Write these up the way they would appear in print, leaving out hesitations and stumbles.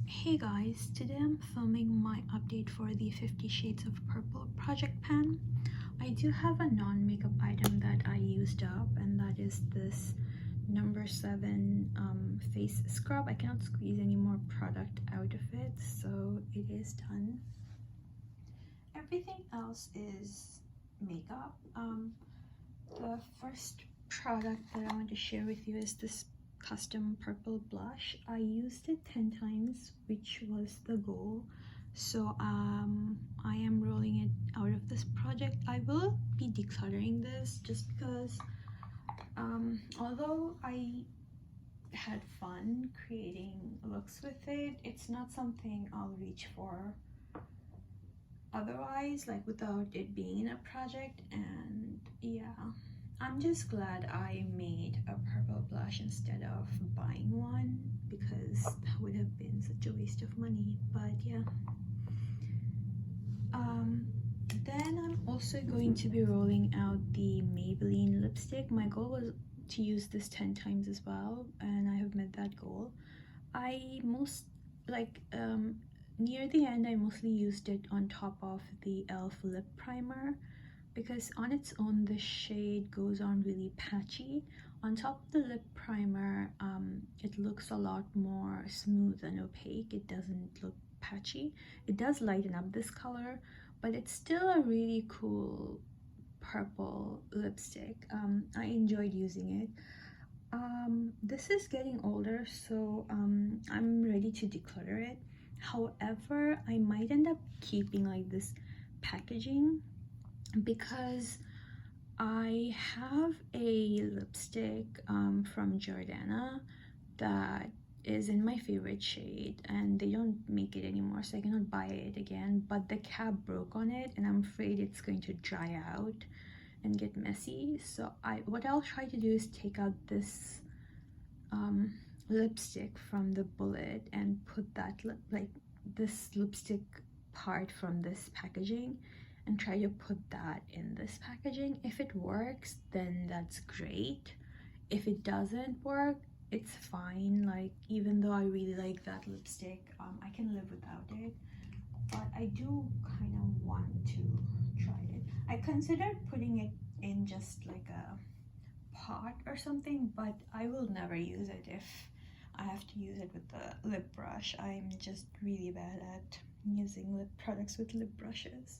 Hey guys, today I'm filming my update for the 50 Shades of Purple project pan. I do have a non-makeup item that I used up, and that is this number 7 face scrub. I cannot squeeze any more product out of it, so it is done. Everything else is makeup. The first product that I want to share with you is this custom purple blush. I used it 10 times, which was the goal. So I am rolling it out of this project. I will be decluttering this just because although I had fun creating looks with it, it's not something I'll reach for otherwise, like without it being in a project. And yeah, I'm just glad I made a purple blush instead of buying one, because that would have been such a waste of money. But yeah, then I'm also going to be rolling out the Maybelline lipstick. My goal was to use this 10 times as well, and I have met that goal. Near the end, I mostly used it on top of the e.l.f. lip primer, because on its own the shade goes on really patchy. On top of the lip primer, it looks a lot more smooth and opaque. It doesn't look patchy. It does lighten up this color, but it's still a really cool purple lipstick. I enjoyed using it. This is getting older, so I'm ready to declutter it. However, I might end up keeping like this packaging, because I have a lipstick from Jordana that is in my favorite shade, and they don't make it anymore, so I cannot buy it again. But the cap broke on it, and I'm afraid it's going to dry out and get messy. So what I'll try to do is take out this lipstick from the bullet and put that this lipstick part from this packaging and try to put that in this packaging. If it works, then that's great. If it doesn't work, it's fine. Like, even though I really like that lipstick, I can live without it. But I do kind of want to try it. I considered putting it in just like a pot or something, but I will never use it if I have to use it with the lip brush. I'm just really bad at using lip products with lip brushes.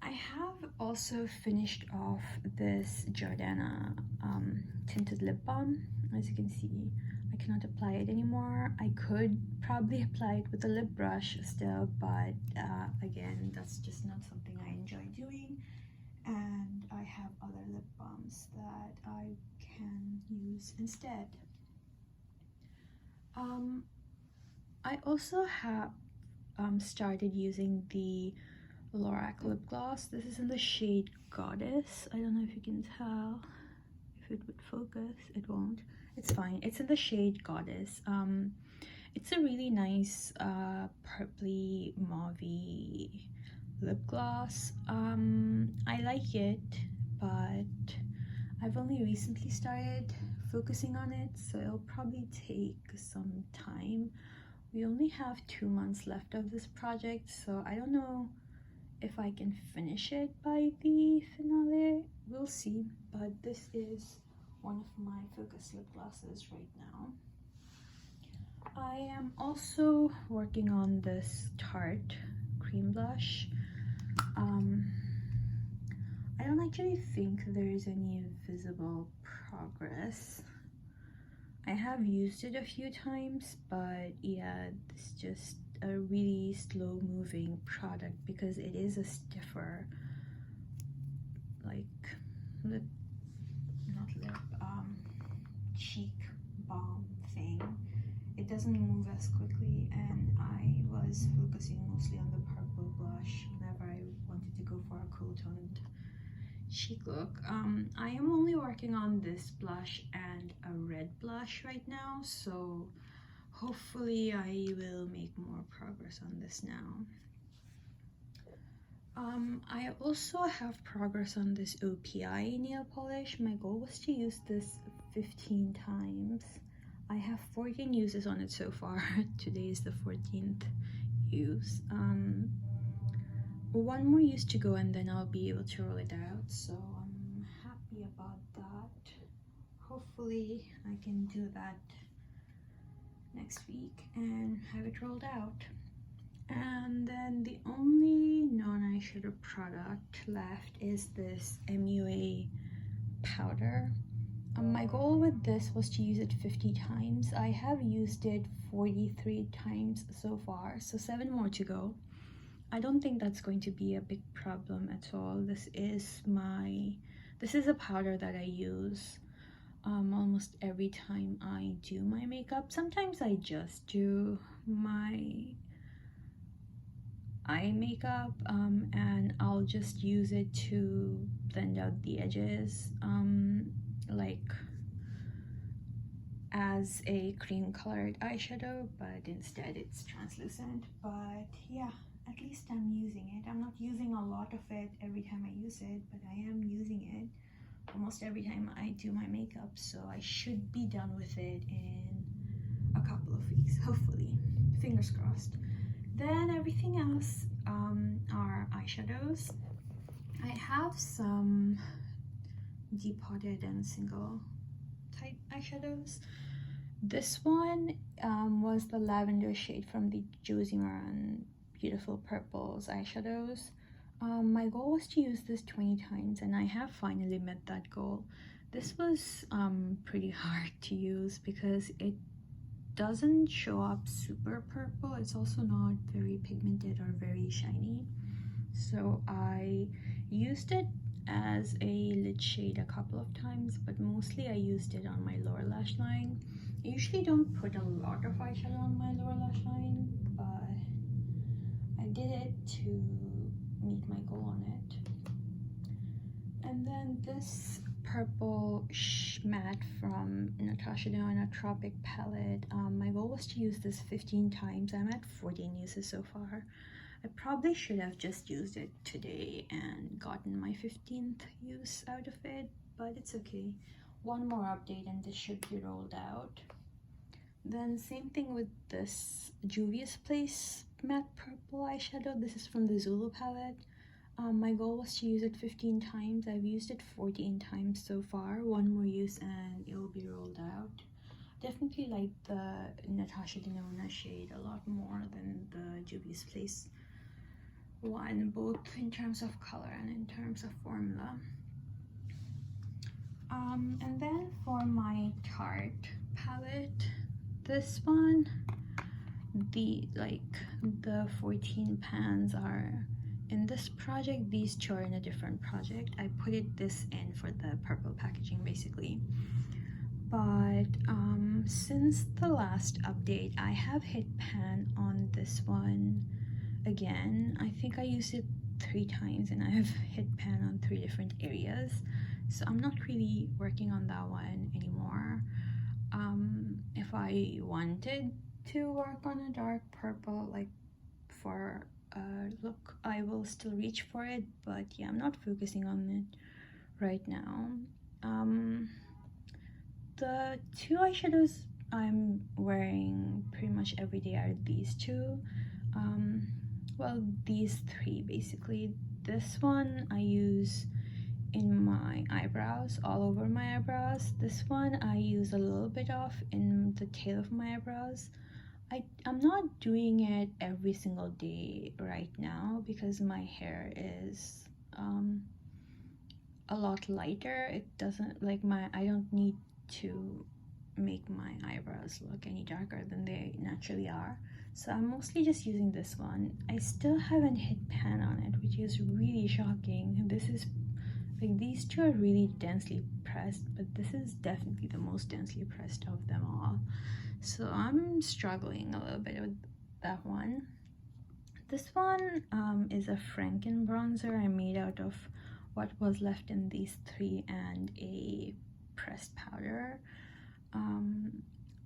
I have also finished off this Jordana tinted lip balm. As you can see, I cannot apply it anymore. I could probably apply it with a lip brush still, but again, that's just not something I enjoy doing. And I have other lip balms that I can use instead. I also have started using the Lorac Lip Gloss. This is in the shade Goddess. I don't know if you can tell. If it would focus, it won't. It's fine. It's in the shade Goddess. It's a really nice purpley mauvey lip gloss. I like it, but I've only recently started focusing on it, so it'll probably take some time. We only have 2 months left of this project, so I don't know if I can finish it by the finale. We'll see. But this is one of my focus lip glosses right now. I am also working on this Tarte cream blush. I don't actually think there is any visible progress. I have used it a few times, but yeah, it's just a really slow moving product because it is a stiffer cheek balm thing. It doesn't move as quickly, and I was focusing mostly on the purple blush whenever I wanted to go for a cool toned cheek look. I am only working on this blush and a red blush right now, so hopefully I will make more progress on this now. I also have progress on this Opi Nail Polish. My goal was to use this 15 times. I have 14 uses on it so far. Today is the 14th use. One more use to go and then I'll be able to roll it out, so I'm happy about that. Hopefully I can do that next week and have it rolled out. And then the only non-eyeshadow product left is this MUA powder. My goal with this was to use it 50 times. I have used it 43 times so far, so 7 more to go. I don't think that's going to be a big problem at all. This is a powder that I use almost every time I do my makeup. Sometimes I just do my eye makeup and I'll just use it to blend out the edges, like as a cream colored eyeshadow, but instead it's translucent. But yeah, at least I'm using it. I'm not using a lot of it every time I use it, but I am using it almost every time I do my makeup, so I should be done with it in a couple of weeks, hopefully, fingers crossed. Then everything else are eyeshadows. I have some depotted and single type eyeshadows. This one was the lavender shade from the Josie Maran Beautiful Purples eyeshadows. My goal was to use this 20 times and I have finally met that goal. This was pretty hard to use because it doesn't show up super purple. It's also not very pigmented or very shiny. So I used it as a lid shade a couple of times, but mostly I used it on my lower lash line. I usually don't put a lot of eyeshadow on my lower lash line, but I did it to meet my goal on it. And then this purple matte from Natasha Denona Tropic Palette. My goal was to use this 15 times. I'm at 14 uses so far. I probably should have just used it today and gotten my 15th use out of it, but it's okay. One more update and this should be rolled out. Then same thing with this Juvia's Place matte purple eyeshadow. This is from the Zulu Palette. My goal was to use it 15 times. I've used it 14 times so far. One more use and it will be rolled out. Definitely like the Natasha Denona shade a lot more than the Juvia's Place one, both in terms of color and in terms of formula. And then for my Tarte palette, this one, the 14 pans are in this project. These two are in a different project. I put this in for the purple packaging basically. But since the last update, I have hit pan on this one again. I think I used it 3 times and I have hit pan on 3 different areas, so I'm not really working on that one anymore. If I wanted to work on a dark purple like for a look, I will still reach for it, but yeah, I'm not focusing on it right now. The 2 eyeshadows I'm wearing pretty much every day are these 2. Well, these 3 basically. This one I use in my eyebrows, all over my eyebrows. This one I use a little bit of in the tail of my eyebrows. I'm not doing it every single day right now because my hair is a lot lighter. It doesn't like I don't need to make my eyebrows look any darker than they naturally are. So I'm mostly just using this one. I still haven't hit pan on it, which is really shocking. This is like, these 2 are really densely pressed, but this is definitely the most densely pressed of them all. So I'm struggling a little bit with that one. This one is a Franken bronzer I made out of what was left in these 3 and a pressed powder.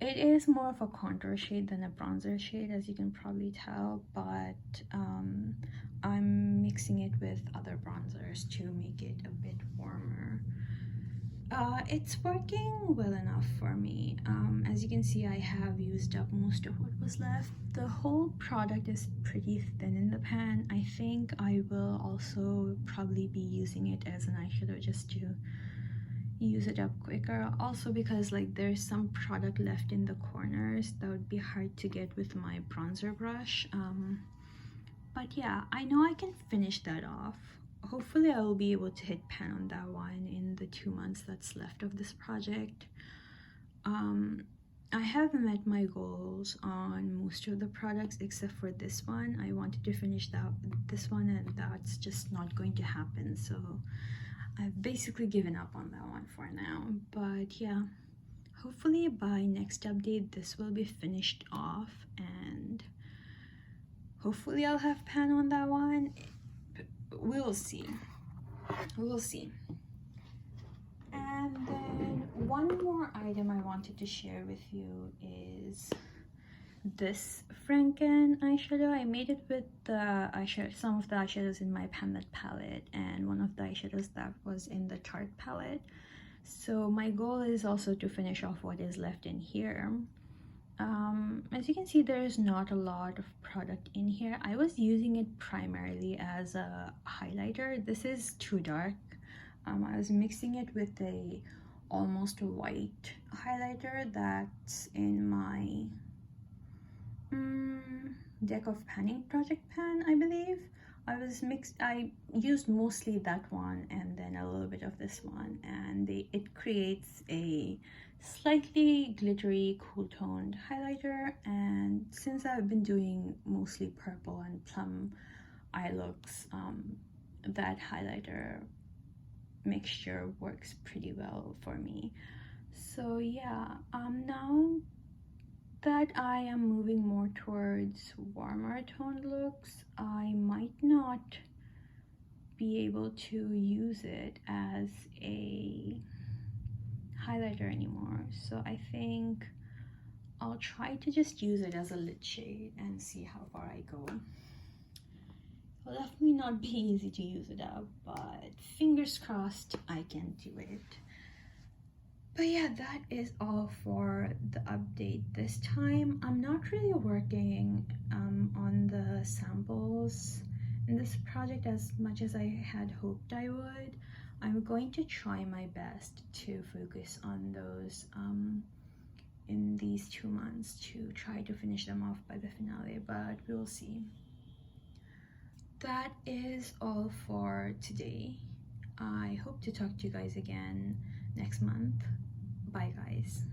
It is more of a contour shade than a bronzer shade, as you can probably tell, but I'm mixing it with other bronzers to make it a bit warmer. It's working well enough for me. As you can see, I have used up most of what was left. The whole product is pretty thin in the pan. I think I will also probably be using it as an eyeshadow just to use it up quicker. Also because like there's some product left in the corners that would be hard to get with my bronzer brush. But yeah, I know I can finish that off. Hopefully I will be able to hit pan on that one in the 2 months that's left of this project. I have met my goals on most of the products except for this one. I wanted to finish this one, and that's just not going to happen, so I've basically given up on that one for now. But yeah, hopefully by next update this will be finished off, and hopefully I'll have pan on that one. We'll see. We'll see. And then one more item I wanted to share with you is this Franken eyeshadow. I made it with the eyeshadow, some of the eyeshadows in my Pantastic palette and one of the eyeshadows that was in the Tart palette. So my goal is also to finish off what is left in here. As you can see, there's not a lot of product in here. I was using it primarily as a highlighter. This is too dark. I was mixing it with a almost white highlighter that's in my deck of panning project pan, I believe. I used mostly that one and then a little bit of this one, and it creates a slightly glittery cool toned highlighter. And since I've been doing mostly purple and plum eye looks, that highlighter mixture works pretty well for me. So yeah, now that I am moving more towards warmer toned looks, I might not be able to use it as a highlighter anymore. So I think I'll try to just use it as a lid shade and see how far I go. It'll definitely not be easy to use it up, but fingers crossed I can do it. But yeah, that is all for the update this time. I'm not really working on the samples in this project as much as I had hoped I would. I'm going to try my best to focus on those in these 2 months to try to finish them off by the finale, but we'll see. That is all for today. I hope to talk to you guys again next month. Bye guys.